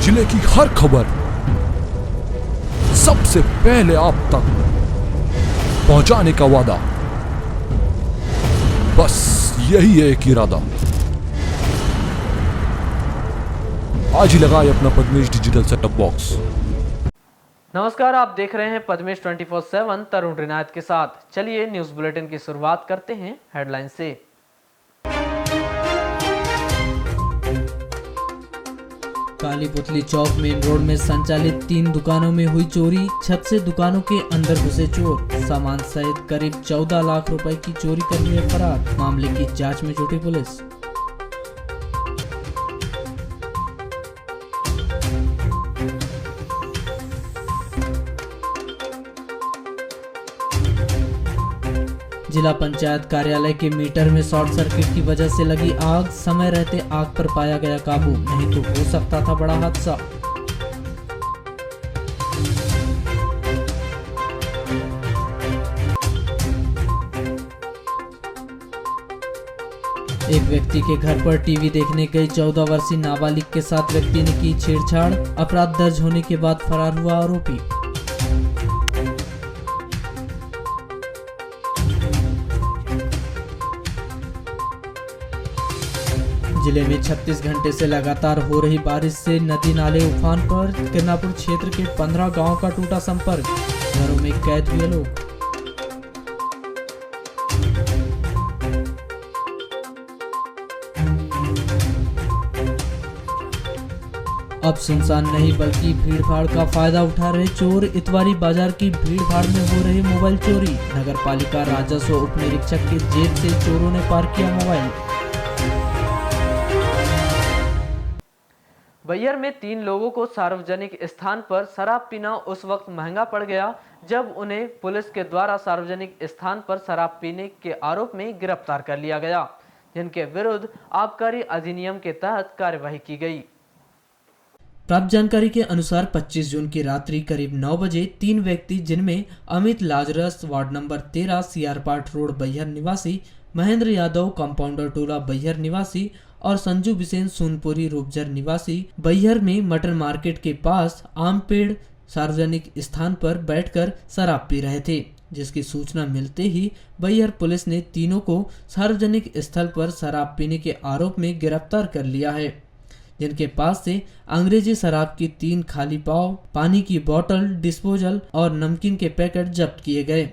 जिले की हर खबर सबसे पहले आप तक पहुंचाने का वादा, बस यही है एक इरादा। आज ही लगाए अपना पद्मेश डिजिटल सेटअप बॉक्स। नमस्कार, आप देख रहे हैं पद्मेश 24/7 तरुण रिनायत के साथ। चलिए न्यूज बुलेटिन की शुरुआत करते हैं हेडलाइन से। काली पुतली चौक मेन रोड में संचालित 3 दुकानों में हुई चोरी। छत से दुकानों के अंदर घुसे चोर, सामान सहित करीब 14 लाख रुपए की चोरी कर लिए फरार। मामले की जांच में जुटी पुलिस। जिला पंचायत कार्यालय के मीटर में शॉर्ट सर्किट की वजह से लगी आग। समय रहते आग पर पाया गया काबू, नहीं तो हो सकता था बड़ा हादसा। एक व्यक्ति के घर पर टीवी देखने गई 14 वर्षीय नाबालिग के साथ व्यक्ति ने की छेड़छाड़। अपराध दर्ज होने के बाद फरार हुआ आरोपी। जिले में 36 घंटे से लगातार हो रही बारिश से नदी नाले उफान पर। किरनापुर क्षेत्र के 15 गांवों का टूटा संपर्क, घरों में कैद हुए लोग। अब सुनसान नहीं बल्कि भीड़भाड़ का फायदा उठा रहे चोर। इतवारी बाजार की भीड़भाड़ में हो रहे मोबाइल चोरी। नगर पालिका राजस्व उप निरीक्षक के जेब से चोरों ने पार किया मोबाइल। बैहर में 3 लोगों को सार्वजनिक स्थान पर शराब पीना उस वक्त महंगा पड़ गया जब उन्हें पुलिस के द्वारा सार्वजनिक स्थान पर शराब पीने के आरोप में गिरफ्तार कर लिया गया, जिनके विरुद्ध आबकारी अधिनियम के तहत कार्यवाही की गई। प्राप्त जानकारी के अनुसार 25 जून की रात्रि करीब 9 बजे 3 व्यक्ति, जिनमें अमित लाजरस वार्ड नंबर 13 सीआरपाट रोड बैहर निवासी, महेंद्र यादव कंपाउंडर टोला बैहर निवासी और संजू बिसेन सोनपुरी रूपजर निवासी बैहर में मटर मार्केट के पास आम पेड़ सार्वजनिक स्थान पर बैठकर शराब पी रहे थे, जिसकी सूचना मिलते ही बैहर पुलिस ने तीनों को सार्वजनिक स्थल पर शराब पीने के आरोप में गिरफ्तार कर लिया है, जिनके पास से अंग्रेजी शराब की 3 खाली पाव, पानी की बोतल, डिस्पोजल और नमकीन के पैकेट जब्त किए गए।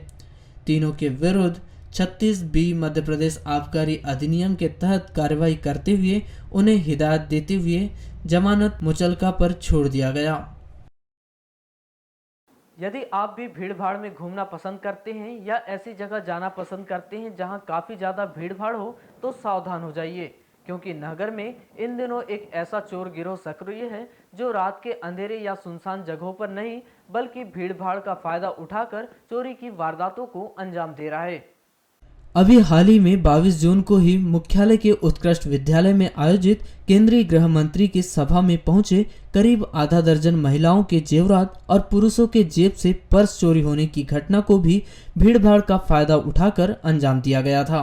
तीनों के विरुद्ध 36B मध्य प्रदेश आबकारी अधिनियम के तहत कार्रवाई करते हुए उन्हें हिदायत देते हुए जमानत मुचलका पर छोड़ दिया गया। यदि आप भी भीड़ भाड़ में घूमना पसंद करते हैं या ऐसी जगह जाना पसंद करते हैं जहां काफी ज्यादा भीड़ भाड़ हो, तो सावधान हो जाइए, क्योंकि नगर में इन दिनों एक ऐसा चोर गिरोह सक्रिय है जो रात के अंधेरे या सुनसान जगहों पर नहीं बल्कि भीड़ भाड़ का फायदा उठाकर चोरी की वारदातों को अंजाम दे रहा है। अभी हाल ही में 22 जून को ही मुख्यालय के उत्कृष्ट विद्यालय में आयोजित केंद्रीय गृह मंत्री की सभा में पहुंचे करीब आधा दर्जन महिलाओं के जेवरात और पुरुषों के जेब से पर्स चोरी होने की घटना को भी भीड़भाड़ का फायदा उठाकर अंजाम दिया गया था।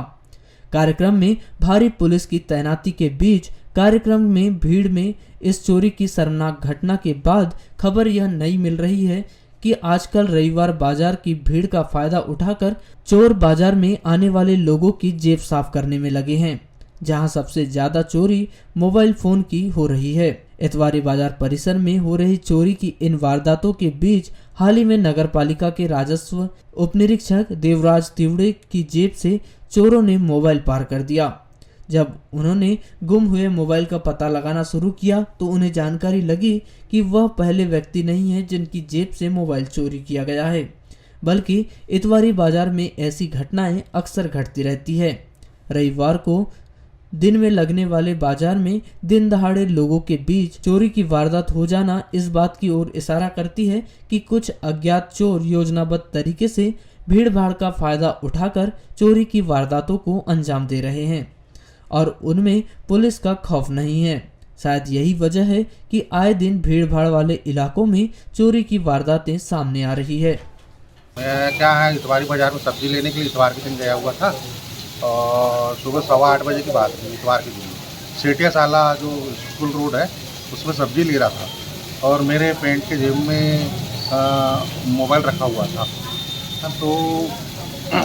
कार्यक्रम में भारी पुलिस की तैनाती के बीच कार्यक्रम में भीड़ में इस चोरी की शर्मनाक घटना के बाद खबर यह नई मिल रही है कि आजकल रविवार बाजार की भीड़ का फायदा उठाकर चोर बाजार में आने वाले लोगों की जेब साफ करने में लगे हैं, जहां सबसे ज्यादा चोरी मोबाइल फोन की हो रही है। इतवारी बाजार परिसर में हो रही चोरी की इन वारदातों के बीच हाल ही में नगर पालिका के राजस्व उप निरीक्षक देवराज तिवड़े की जेब से चोरों ने मोबाइल पार कर दिया। जब उन्होंने गुम हुए मोबाइल का पता लगाना शुरू किया तो उन्हें जानकारी लगी कि वह पहले व्यक्ति नहीं है जिनकी जेब से मोबाइल चोरी किया गया है, बल्कि इतवारी बाजार में ऐसी घटनाएं अक्सर घटती रहती है। रविवार को दिन में लगने वाले बाजार में दिन दहाड़े लोगों के बीच चोरी की वारदात हो जाना इस बात की ओर इशारा करती है कि कुछ अज्ञात चोर योजनाबद्ध तरीके से भीड़ भाड़ का फायदा उठाकर चोरी की वारदातों को अंजाम दे रहे हैं और उनमें पुलिस का खौफ नहीं है। शायद यही वजह है कि आए दिन भीड़ भाड़ वाले इलाकों में चोरी की वारदातें सामने आ रही है। क्या है, इतवारी बाजार में सब्जी लेने के लिए इतवार के दिन गया हुआ था और सुबह 7:15 बजे की बात थी। इतवार के दिन सेठिया साला जो स्कूल रोड है उसमें सब्जी ले रहा था और मेरे पैंट के जेब में मोबाइल रखा हुआ था। तो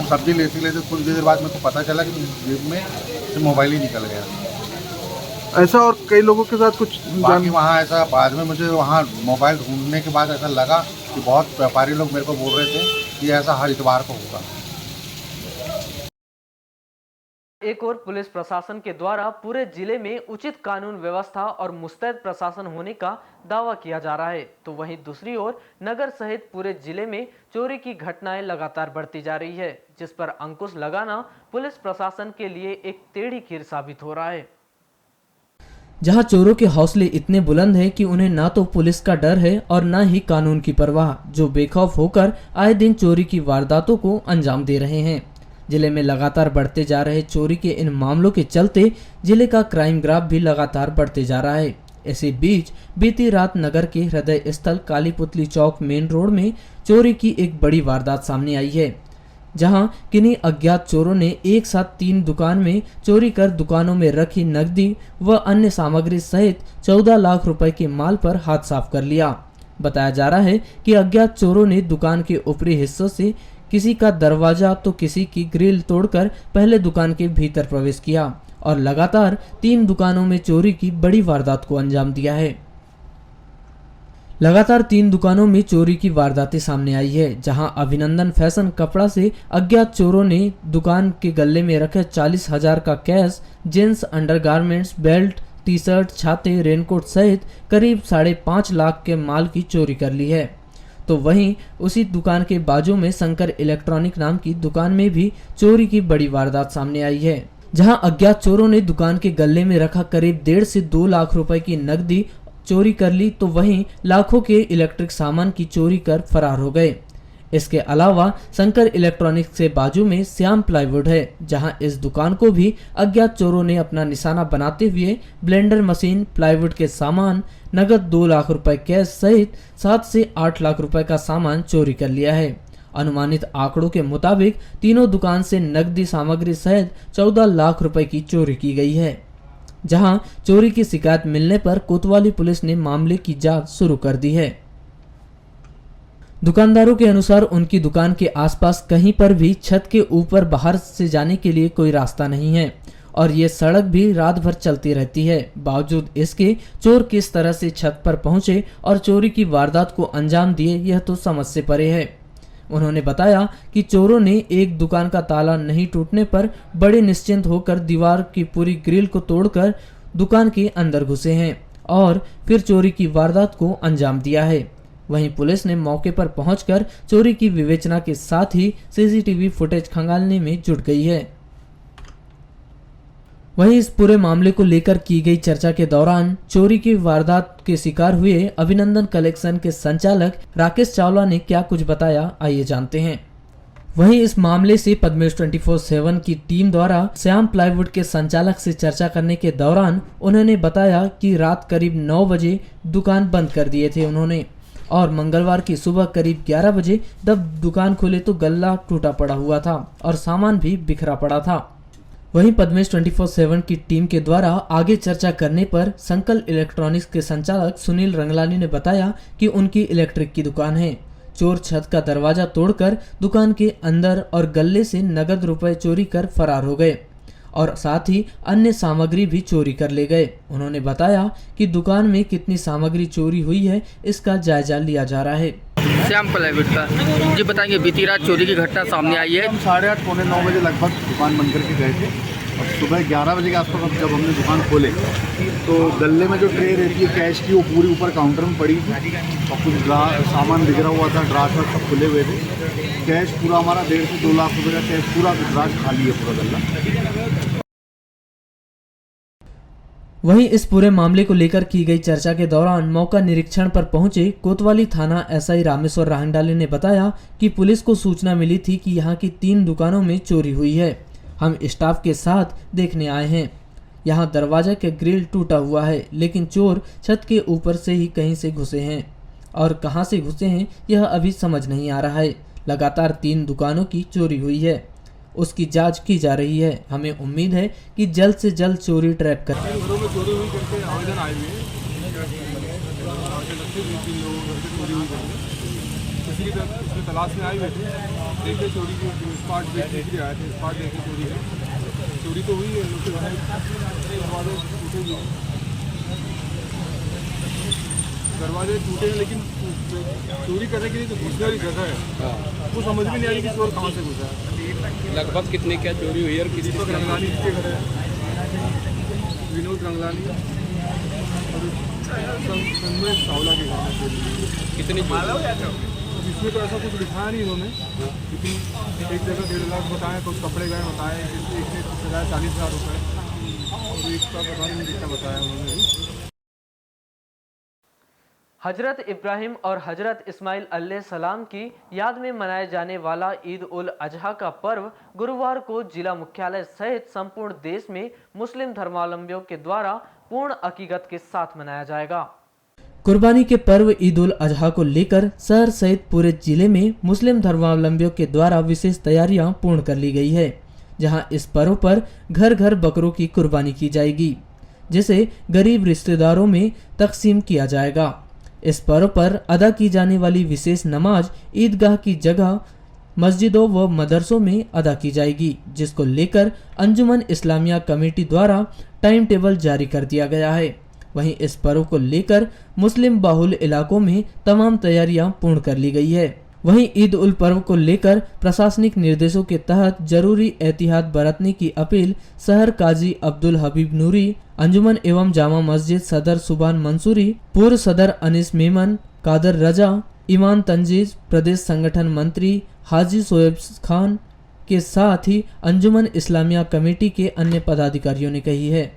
सब्जी लेते लेते कुछ देर बाद मेरे को पता चला कि जेब में से मोबाइल ही निकल गया। ऐसा और कई लोगों के साथ कुछ बाकी वहाँ ऐसा बाद में मुझे वहाँ मोबाइल ढूंढने के बाद ऐसा लगा कि बहुत व्यापारी लोग मेरे को बोल रहे थे कि ऐसा हर इतवार को होगा। एक और पुलिस प्रशासन के द्वारा पूरे जिले में उचित कानून व्यवस्था और मुस्तैद प्रशासन होने का दावा किया जा रहा है, तो वहीं दूसरी ओर नगर सहित पूरे जिले में चोरी की घटनाएं लगातार बढ़ती जा रही है, जिस पर अंकुश लगाना पुलिस प्रशासन के लिए एक टेढ़ी खीर साबित हो रहा है। जहां चोरों के हौसले इतने बुलंद हैं कि उन्हें ना तो पुलिस का डर है और ना ही कानून की परवाह, जो बेखौफ होकर आए दिन चोरी की वारदातों को अंजाम दे रहे हैं। जिले में लगातार बढ़ते जा रहे चोरी के इन मामलों के चलते जिले का क्राइम ग्राफ भी लगातार बढ़ते जा रहा है। इसी बीच बीती रात नगर के हृदय स्थल काली पुतली चौक मेन रोड में चोरी की एक बड़ी वारदात सामने आई है, जहां किन्हीं अज्ञात चोरों ने एक साथ 3 दुकान में चोरी कर दुकानों में रखी नकदी व अन्य सामग्री सहित 14 लाख रुपए के माल पर हाथ साफ कर लिया। बताया जा रहा है कि अज्ञात चोरों ने दुकान के ऊपरी हिस्सों से किसी का दरवाजा तो किसी की ग्रिल तोड़कर पहले दुकान के भीतर प्रवेश किया और लगातार 3 दुकानों में चोरी की बड़ी वारदात को अंजाम दिया है। लगातार 3 दुकानों में चोरी की वारदातें सामने आई है, जहां अभिनंदन फैशन कपड़ा से अज्ञात चोरों ने दुकान के गले में रखे 40,000 का cash, jeans, undergarments, belt, T shirt, छाते, रेनकोट सहित करीब 5.5 लाख के माल की चोरी कर ली है। तो वहीं उसी दुकान के बाजू में शंकर इलेक्ट्रॉनिक नाम की दुकान में भी चोरी की बड़ी वारदात सामने आई है, जहां अज्ञात चोरों ने दुकान के गले में रखा करीब 1.5 से 2 लाख रुपए की नकदी चोरी कर ली, तो वहीं लाखों के इलेक्ट्रिक सामान की चोरी कर फरार हो गए। इसके अलावा शंकर इलेक्ट्रॉनिक्स से बाजू में श्याम प्लाईवुड है, जहां इस दुकान को भी अज्ञात चोरों ने अपना निशाना बनाते हुए ब्लेंडर मशीन, प्लाईवुड के सामान, नगद 2 लाख रुपए कैश सहित 7 से 8 लाख रुपए का सामान चोरी कर लिया है। अनुमानित आंकड़ों के मुताबिक तीनों दुकान से नकदी सामग्री सहित 14 लाख रुपए की चोरी की गई है। जहां चोरी की शिकायत मिलने पर कोतवाली पुलिस ने मामले की जांच शुरू कर दी है। दुकानदारों के अनुसार उनकी दुकान के आसपास कहीं पर भी छत के ऊपर बाहर से जाने के लिए कोई रास्ता नहीं है और ये सड़क भी रात भर चलती रहती है। बावजूद इसके चोर किस तरह से छत पर पहुंचे और चोरी की वारदात को अंजाम दिए, यह तो समझ से परे है। उन्होंने बताया कि चोरों ने एक दुकान का ताला नहीं टूटने पर बड़े निश्चिंत होकर दीवार की पूरी ग्रिल को तोड़कर दुकान के अंदर घुसे हैं और फिर चोरी की वारदात को अंजाम दिया है। वहीं पुलिस ने मौके पर पहुंचकर चोरी की विवेचना के साथ ही सीसीटीवी फुटेज खंगालने में जुट गई है। वहीं इस पूरे मामले को लेकर की गई चर्चा के दौरान चोरी की वारदात के शिकार हुए अभिनंदन कलेक्शन के संचालक राकेश चावला ने क्या कुछ बताया, आइए जानते हैं। वहीं इस मामले से पद्मेश 24/7 की टीम द्वारा श्याम प्लाईवुड के संचालक से चर्चा करने के दौरान उन्होंने बताया कि रात करीब 9 बजे दुकान बंद कर दिए थे उन्होंने और मंगलवार की सुबह करीब 11 बजे जब दुकान खोले तो गल्ला टूटा पड़ा हुआ था और सामान भी बिखरा पड़ा था। वहीं पद्मेश 24/7 की टीम के द्वारा आगे चर्चा करने पर शंकर इलेक्ट्रॉनिक्स के संचालक सुनील रंगलानी ने बताया कि उनकी इलेक्ट्रिक की दुकान है। चोर छत का दरवाजा तोड़कर दुकान के अंदर और गल्ले से नगद रुपए चोरी कर फरार हो गए और साथ ही अन्य सामग्री भी चोरी कर ले गए। उन्होंने बताया कि दुकान में कितनी सामग्री चोरी हुई है इसका जायजा लिया जा रहा है। श्याम प्लाईवुड का जी बताएंगे, बीती रात चोरी की घटना सामने आई है। हम 8:30 पौने 9 बजे लगभग दुकान बंद करके गए थे और सुबह 11 बजे के आसपास जब हमने दुकान खोले तो गले में जो ट्रे रहती है कैश की वो पूरी ऊपर काउंटर में पड़ी थी और कुछ सामान बिखरा हुआ था, ड्रास सब खुले हुए थे। कैश पूरा हमारा 1.5 से 2 लाख रुपये का कैश पूरा ड्रास खाली है, पूरा गल्ला। वहीं इस पूरे मामले को लेकर की गई चर्चा के दौरान मौका निरीक्षण पर पहुंचे कोतवाली थाना एसआई रामेश्वर राहंडाले ने बताया कि पुलिस को सूचना मिली थी कि यहां की 3 दुकानों में चोरी हुई है। हम स्टाफ के साथ देखने आए हैं। यहां दरवाजा के ग्रिल टूटा हुआ है, लेकिन चोर छत के ऊपर से ही कहीं से घुसे हैं और कहां से घुसे हैं यह अभी समझ नहीं आ रहा है। लगातार 3 दुकानों की चोरी हुई है, उसकी जांच की जा रही है। हमें उम्मीद है कि जल्द से जल्द चोरी ट्रैप कर। घरों में चोरी हुई करके आवेदन आए हुए हैं। से लगते 2-3 लोगों घर से चोरी हुई करके किसी की उसमें तलाश में आए हुए थे, देखे चोरी की स्पॉट देखने के लिए आए थे, स्पॉट देखे चोरी तो हुई है, लोग के दरवाजे टूटे हैं, लेकिन चोरी करने के लिए तो घुसने वाली जगह है, वो समझ में नहीं आ रही कि चोर कहाँ से घुसा है। लगभग कितने क्या चोरी हुई और किसी दीपक रंगलानी के घर है, विनोद रंगलानी और संजय सावला के घर में चोरी हुई। कितनी इसमें तो ऐसा कुछ दिखाया नहीं इन्होंने, लेकिन एक जगह 1.5 लाख बताए, कुछ कपड़े गए बताए, एक ने सजाया 40,000 रुपये और एक का पता नहीं कितना बताया उन्होंने। हजरत इब्राहिम और हजरत इस्माइल अलैहिस्सलाम की याद में मनाए जाने वाला ईद उल अजहा का पर्व गुरुवार को जिला मुख्यालय सहित संपूर्ण देश में मुस्लिम धर्मावलंबियों के द्वारा पूर्ण अकीकत के साथ मनाया जाएगा। कुर्बानी के पर्व ईद उल अजहा को लेकर शहर सहित पूरे जिले में मुस्लिम धर्मावलंबियों के द्वारा विशेष तैयारियां पूर्ण कर ली गई है, जहां इस पर्व पर घर घर बकरों की कुर्बानी की जाएगी, जिसे गरीब रिश्तेदारों में तकसीम किया जाएगा। इस पर्व पर अदा की जाने वाली विशेष नमाज ईदगाह की जगह मस्जिदों व मदरसों में अदा की जाएगी, जिसको लेकर अंजुमन इस्लामिया कमेटी द्वारा टाइम टेबल जारी कर दिया गया है। वहीं इस पर्व को लेकर मुस्लिम बाहुल इलाकों में तमाम तैयारियां पूर्ण कर ली गई है। वहीं ईद उल पर्व को लेकर प्रशासनिक निर्देशों के तहत जरूरी एहतियात बरतने की अपील शहर काजी अब्दुल हबीब नूरी, अंजुमन एवं जामा मस्जिद सदर सुबान मंसूरी, पूर्व सदर अनिस मेमन, कादर रजा, ईमान तंजीज, प्रदेश संगठन मंत्री हाजी शोएब खान के साथ ही अंजुमन इस्लामिया कमेटी के अन्य पदाधिकारियों ने कही है।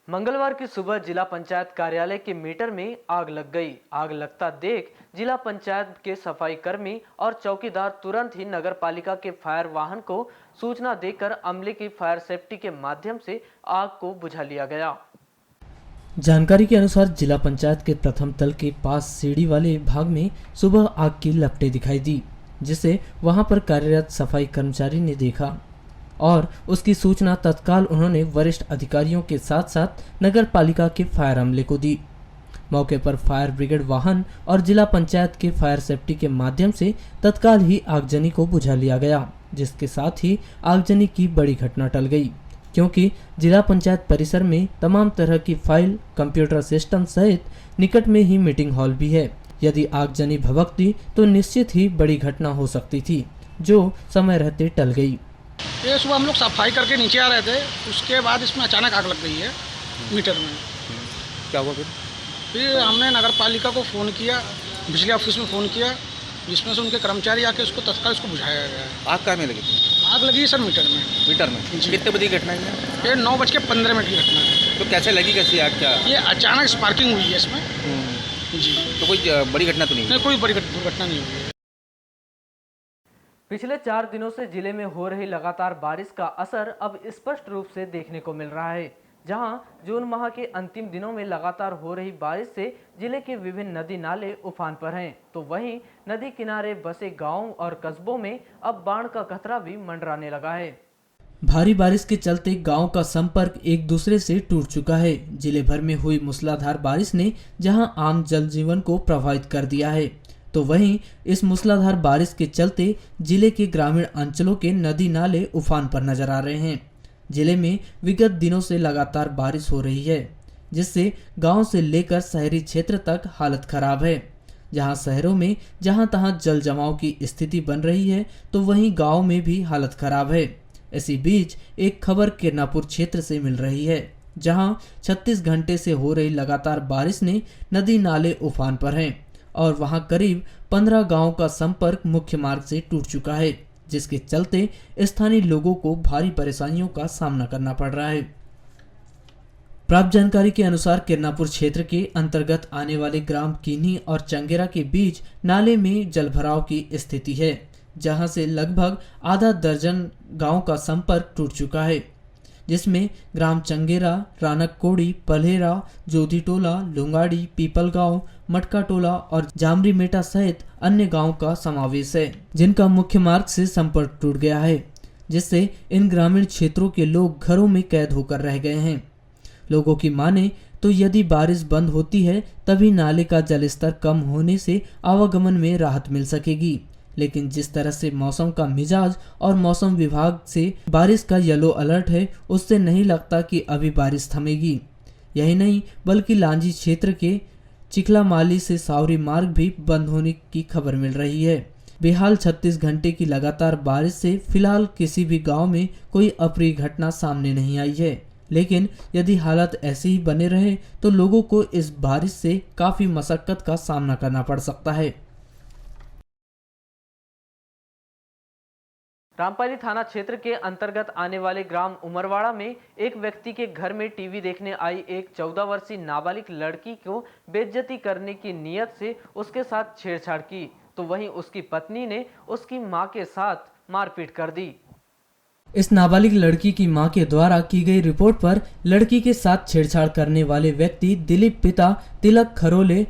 मंगलवार की सुबह जिला पंचायत कार्यालय के मीटर में आग लग गई। आग लगता देख जिला पंचायत के सफाई कर्मी और चौकीदार तुरंत ही नगर पालिका के फायर वाहन को सूचना देकर अमले की फायर सेफ्टी के माध्यम से आग को बुझा लिया गया। जानकारी के अनुसार जिला पंचायत के प्रथम तल के पास सीढ़ी वाले भाग में सुबह आग की लपटें दिखाई दी, जिसे वहां पर कार्यरत सफाई कर्मचारी ने देखा और उसकी सूचना तत्काल उन्होंने वरिष्ठ अधिकारियों के साथ साथ नगर पालिका के फायर अमले को दी। मौके पर फायर ब्रिगेड वाहन और जिला पंचायत के फायर सेफ्टी के माध्यम से तत्काल ही आगजनी को बुझा लिया गया, जिसके साथ ही आगजनी की बड़ी घटना टल गई, क्योंकि जिला पंचायत परिसर में तमाम तरह की फाइल, कंप्यूटर सिस्टम सहित निकट में ही मीटिंग हॉल भी है। यदि आगजनी भभकती तो निश्चित ही बड़ी घटना हो सकती थी, जो समय रहते टल गई। ये सुबह हम लोग सफाई करके नीचे आ रहे थे, उसके बाद इसमें अचानक आग लग गई है मीटर में। क्या हुआ फिर हमने नगर पालिका को फ़ोन किया, बिजली ऑफिस में फ़ोन किया, जिसमें से उनके कर्मचारी आके उसको तत्काल इसको बुझाया गया है। आग कहाँ में लगी थी? आग लगी है सर मीटर में। मीटर में कितने बजे घटना है? ये 9:15 की घटना है। तो कैसे लगी, कैसी आग? क्या ये अचानक स्पार्किंग हुई है इसमें जी। तो कोई बड़ी घटना तो नहीं? कोई बड़ी दुर्घटना नहीं हुई है। पिछले 4 दिनों से जिले में हो रही लगातार बारिश का असर अब स्पष्ट रूप से देखने को मिल रहा है, जहां जून माह के अंतिम दिनों में लगातार हो रही बारिश से जिले के विभिन्न नदी नाले उफान पर हैं, तो वहीं नदी किनारे बसे गांवों और कस्बों में अब बाढ़ का खतरा भी मंडराने लगा है। भारी बारिश के चलते गांव का संपर्क एक दूसरे से टूट चुका है। जिले भर में हुई मूसलाधार बारिश ने जहां आम जनजीवन को प्रभावित कर दिया है, तो वहीं इस मूसलाधार बारिश के चलते जिले के ग्रामीण अंचलों के नदी नाले उफान पर नजर आ रहे हैं। जिले में विगत दिनों से लगातार बारिश हो रही है, जिससे गांव से लेकर शहरी क्षेत्र तक हालत खराब है। जहां शहरों में जहां तहां जल जमाव की स्थिति बन रही है, तो वहीं गांव में भी हालत खराब है। इसी बीच एक खबर किरनापुर क्षेत्र से मिल रही है, जहां 36 घंटे से हो रही लगातार बारिश ने नदी नाले उफान पर हैं और वहां करीब 15 गांवों का संपर्क मुख्य मार्ग से टूट चुका है, जिसके चलते स्थानीय लोगों को भारी परेशानियों का सामना करना पड़ रहा है। प्राप्त जानकारी के अनुसार किरनापुर क्षेत्र के अंतर्गत आने वाले ग्राम कीनी और चंगेरा के बीच नाले में जलभराव की स्थिति है, जहां से लगभग आधा दर्जन गांव का संपर्क टूट चुका है, जिसमें ग्राम चंगेरा, रानक कोड़ी, पल्हेरा, जोधी टोला, लुंगाड़ी, पीपल गांव, मटका टोला और जामरी मेटा सहित अन्य गांव का समावेश है, जिनका मुख्य मार्ग से संपर्क टूट गया है, जिससे इन ग्रामीण क्षेत्रों के लोग घरों में कैद होकर रह गए हैं। लोगों की माने तो यदि बारिश बंद होती है तभी नाले का जलस्तर कम होने से आवागमन में राहत मिल सकेगी। लेकिन जिस तरह से मौसम का मिजाज और मौसम विभाग से बारिश का येलो अलर्ट है, उससे नहीं लगता कि अभी बारिश थमेगी। यही नहीं बल्कि लांजी क्षेत्र के चिखलामाली से सावरी मार्ग भी बंद होने की खबर मिल रही है। बेहाल 36 घंटे की लगातार बारिश से फिलहाल किसी भी गांव में कोई अप्रिय घटना सामने नहीं आई है, लेकिन यदि हालात ऐसे ही बने रहे तो लोगों को इस बारिश से काफी मशक्कत का सामना करना पड़ सकता है। रामपाली थाना क्षेत्र के अंतर्गत आने वाले ग्राम उमरवाड़ा में एक व्यक्ति के घर में टीवी देखने आई एक 14 वर्षीय नाबालिग लड़की को बेइज्जती करने की नीयत से उसके साथ छेड़छाड़ की, तो वहीं उसकी पत्नी ने उसकी मां के साथ मारपीट कर दी। इस नाबालिग लड़की की मां के द्वारा की गई रिपोर्ट पर लड़की के साथ छेड़छाड़ करने वाले व्यक्ति दिलीप पिता तिलक खरोले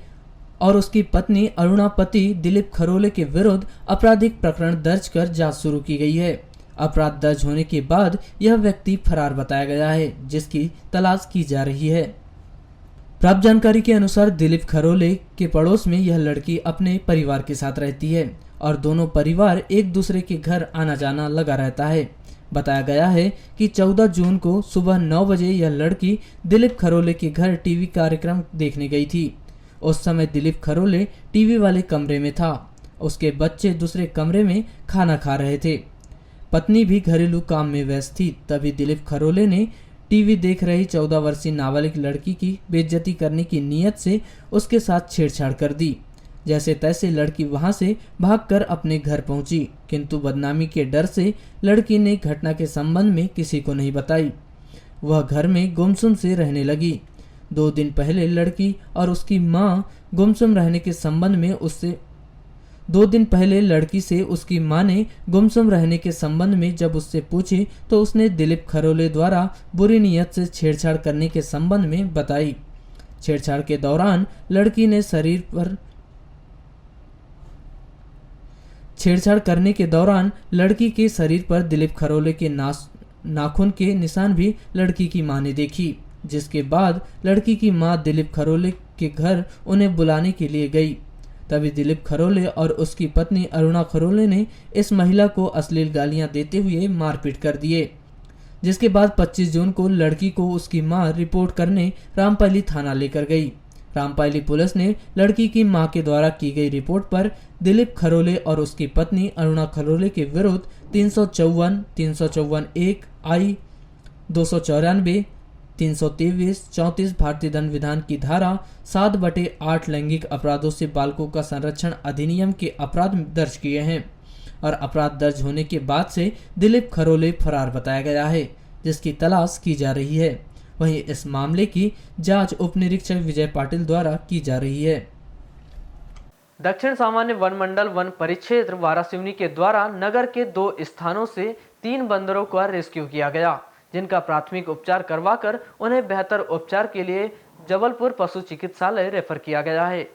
और उसकी पत्नी अरुणापति दिलीप खरोले के विरुद्ध आपराधिक प्रकरण दर्ज कर जांच शुरू की गई है। अपराध दर्ज होने के बाद यह व्यक्ति फरार बताया गया है, जिसकी तलाश की जा रही है। प्राप्त जानकारी के अनुसार दिलीप खरोले के पड़ोस में यह लड़की अपने परिवार के साथ रहती है और दोनों परिवार एक दूसरे के घर आना जाना लगा रहता है। बताया गया है कि 14 जून को सुबह 9 बजे यह लड़की दिलीप खरोले के घर टीवी कार्यक्रम देखने गई थी। उस समय दिलीप खरोले टीवी वाले कमरे में था, उसके बच्चे दूसरे कमरे में खाना खा रहे थे। पत्नी भी घरेलू काम में व्यस्त थी। तभी दिलीप खरोले ने टीवी देख रही 14 वर्षीय नाबालिग लड़की की बेइज्जती करने की नीयत से उसके साथ छेड़छाड़ कर दी। जैसे तैसे लड़की वहां से भागकर अपने घर पहुंची, किंतु बदनामी के डर से लड़की ने घटना के संबंध में किसी को नहीं बताई। वह घर में गुमसुम से रहने लगी। 2 दिन पहले लड़की और उसकी मां गुमसुम रहने के संबंध में उससे 2 दिन पहले लड़की से उसकी मां ने गुमसुम रहने के संबंध में जब उससे पूछी तो उसने दिलीप खरोले द्वारा बुरी नीयत से छेड़छाड़ करने के संबंध में बताई। छेड़छाड़ के दौरान लड़की ने छेड़छाड़ करने के दौरान लड़की के शरीर पर दिलीप खरोले के नाखून के निशान भी लड़की की मां ने देखी, जिसके बाद लड़की की मां दिलीप खरोले के घर उन्हें बुलाने के लिए गई। तभी दिलीप खरोले और उसकी पत्नी अरुणा खरोले ने इस महिला को अश्लील गालियां देते हुए मारपीट कर दिए, जिसके बाद 25 जून को लड़की को उसकी मां रिपोर्ट करने रामपाली थाना लेकर गई। रामपाली पुलिस ने लड़की की मां के द्वारा की गई रिपोर्ट पर दिलीप खरोले और उसकी पत्नी अरुणा खरोले के विरुद्ध 354, 354(1) I, 294, 323, 34 भारतीय दंड विधान की धारा 7/8 लैंगिक अपराधों से बालकों का संरक्षण अधिनियम के अपराध दर्ज किए हैं और अपराध दर्ज होने के बाद से दिलीप खरोले फरार बताया गया है, जिसकी तलाश की जा रही है। वहीं इस मामले की जांच उप निरीक्षक विजय पाटिल द्वारा की जा रही है। दक्षिण सामान्य वन मंडल वन परिक्षेत्र वारासिवनी के द्वारा नगर के 2 स्थानों से 3 बंदरों का रेस्क्यू किया गया, जिनका प्राथमिक उपचार करवाकर उन्हें बेहतर उपचार के लिए जबलपुर पशु चिकित्सालय रेफर किया गया है।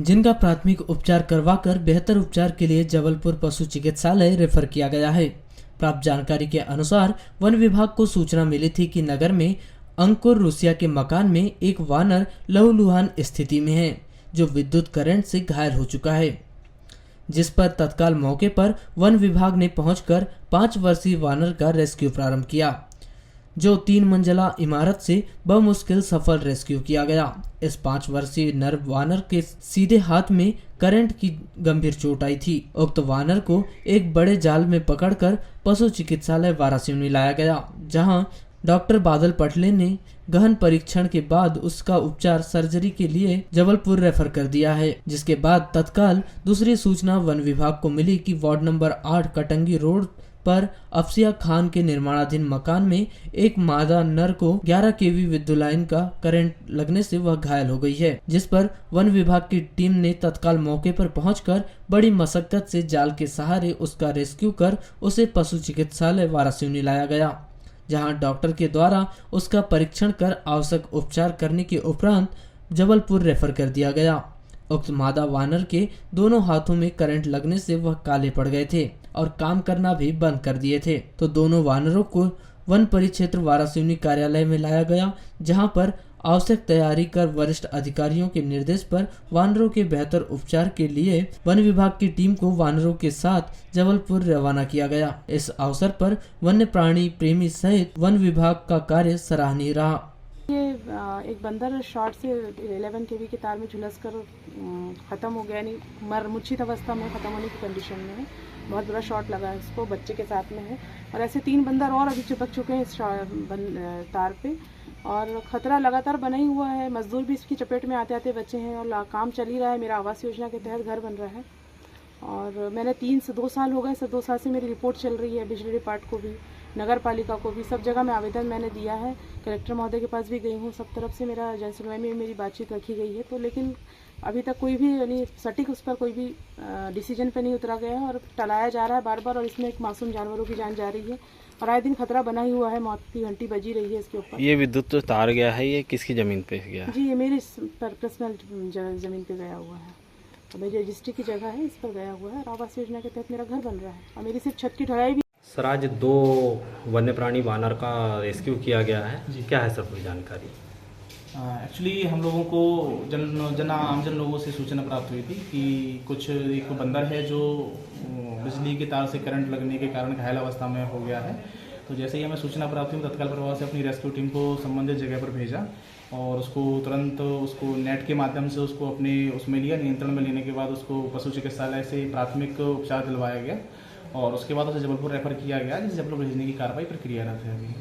जिनका प्राथमिक उपचार करवाकर बेहतर उपचार के लिए जबलपुर पशु चिकित्सालय रेफर किया गया है। प्राप्त जानकारी के अनुसार वन विभाग को सूचना मिली थी कि नगर में अंकुर रूसिया के मकान में एक वानर लहूलुहान स्थिति में है, जो विद्युत करंट से घायल हो चुका है, जिस पर तत्काल मौके पर वन विभाग ने पहुंचकर 5 वर्षीय वानर का रेस्क्यू प्रारंभ किया, जो 3 मंजिला इमारत से बमुश्किल सफल रेस्क्यू किया गया। इस 5 वर्षीय नर वानर के सीधे हाथ में करंट की गंभीर चोट आई थी। उक्त वानर को एक बड़े जाल में पकड़कर पशु चिकित्सालय वारासिवनी लाया गया, जहां डॉक्टर बादल पटले ने गहन परीक्षण के बाद उसका उपचार सर्जरी के लिए जबलपुर रेफर कर दिया है, जिसके बाद तत्काल दूसरी सूचना वन विभाग को मिली कि वार्ड नंबर 8 कटंगी रोड पर अफसिया खान के निर्माणाधीन मकान में एक मादा नर को 11 kV विद्युत लाइन का करंट लगने से वह घायल हो गई है, जिस पर वन विभाग की टीम ने तत्काल मौके पर पहुंचकर बड़ी मशक्कत से जाल के सहारे उसका रेस्क्यू कर उसे पशु चिकित्सालय वारासिवनी लाया गया, जहां डॉक्टर के द्वारा उसका परीक्षण कर आवश्यक उपचार करने के उपरांत जबलपुर रेफर कर दिया गया। उक्त मादा वानर के दोनों हाथों में करंट लगने से वह काले पड़ गए थे और काम करना भी बंद कर दिए थे, तो दोनों वानरों को वन परिक्षेत्र वारासिवनी कार्यालय में लाया गया, जहां पर आवश्यक तैयारी कर वरिष्ठ अधिकारियों के निर्देश पर वानरों के बेहतर उपचार के लिए वन विभाग की टीम को वानरों के साथ जबलपुर रवाना किया गया। इस अवसर पर वन्य प्राणी प्रेमी सहित वन विभाग का कार्य सराहनीय रहा। ये एक बंदर शॉर्ट से 11 kV के तार में झुलस कर ख़त्म हो गया, यानी मूर्छित अवस्था में ख़त्म होने की कंडीशन में है। बहुत बड़ा शॉट लगा है इसको, बच्चे के साथ में है। और ऐसे 3 बंदर और अभी चिपक चुके हैं इस तार पे, और ख़तरा लगातार बना ही हुआ है। मजदूर भी इसकी चपेट में आते आते बचे हैं और काम चल ही रहा है। मेरा आवास योजना के तहत घर बन रहा है और मैंने 3 से 2 साल हो गए, 2 साल से मेरी रिपोर्ट चल रही है। बिजली डिपार्ट को भी, नगर पालिका को भी, सब जगह में आवेदन मैंने दिया है। कलेक्टर महोदय के पास भी गई हूँ, सब तरफ से मेरा जनसुनवाई में मेरी बातचीत रखी गई है। तो लेकिन अभी तक कोई भी यानी सटीक उस पर कोई भी डिसीजन पे नहीं उतरा गया है और टलाया जा रहा है बार बार, और इसमें एक मासूम जानवरों की जान जा रही है और आए दिन खतरा बना ही हुआ है। मौत की घंटी बजी रही है इसके ऊपर। ये विद्युत तो तार गया है, ये किसकी ज़मीन पे गया है? जी, ये मेरी पर्सनल ज़मीन पे गया हुआ है, तो मेरी रजिस्ट्री की जगह है, इस पर गया हुआ है। और आवास योजना के तहत मेरा घर बन रहा है और मेरी सिर्फ छत की ढलाई भी। सर, आज 2 वन्य प्राणी वानर का रेस्क्यू किया गया है जी, क्या है सर पूरी जानकारी? एक्चुअली हम लोगों को आमजन लोगों से सूचना प्राप्त हुई थी कि एक बंदर है जो बिजली के तार से करंट लगने के कारण घायल अवस्था में हो गया है। तो जैसे ही हमें सूचना प्राप्त हुई, तत्काल प्रभाव से अपनी रेस्क्यू टीम को संबंधित जगह पर भेजा और उसको तुरंत नेट के माध्यम से उसको अपने उसमें लिया। नियंत्रण में लेने के बाद उसको पशु चिकित्सालय से प्राथमिक उपचार दिलवाया गया और उसके बाद उसे जबलपुर रेफर किया गया, जिसे जबलपुर भेजने की कार्रवाई प्रक्रियारत है अभी।